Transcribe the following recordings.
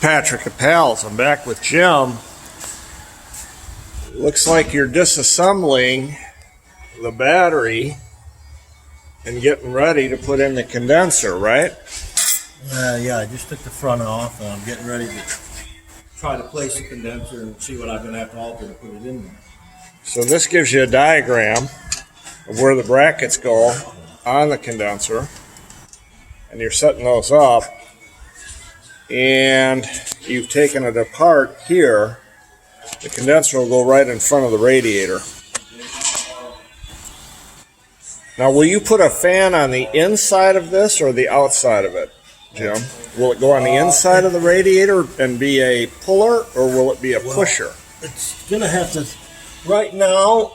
Patrick at Pals. I'm back with Jim. Looks like you're disassembling the battery and getting ready to put in the condenser, right? Yeah, I just took the front off and I'm getting ready to try to place the condenser and see what I'm going to have to alter to put it in there. So this gives you a diagram of where the brackets go on the condenser, and you're setting those up, and you've taken it apart here. The condenser will go right in front of the radiator. Now, will you put a fan on the inside of this or the outside of it, Jim? Will it go on the inside of the radiator and be a puller, or will it be a pusher? It's going to have to, right now,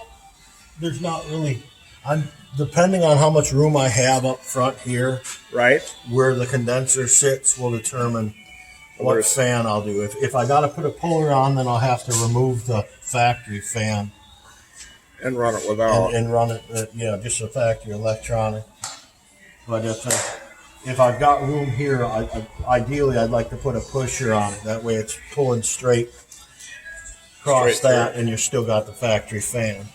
there's not really, depending on how much room I have up front here, right? Where the condenser sits will determine what fan I'll do. If I got to put a puller on, then I'll have to remove the factory fan. And run it without. And run it, just a factory electronic. But if I've got room here, ideally I'd like to put a pusher on it. That way it's pulling straight across that, and you still got the factory fan.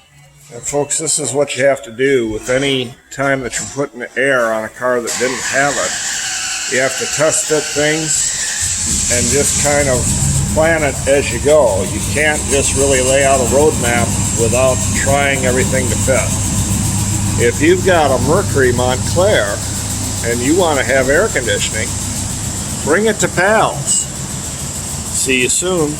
And folks, this is what you have to do with any time that you're putting air on a car that didn't have it. You have to test fit things and just kind of plan it as you go. You can't just really lay out a roadmap without trying everything to fit. If you've got a Mercury Montclair and you want to have air conditioning, bring it to Pals. See you soon.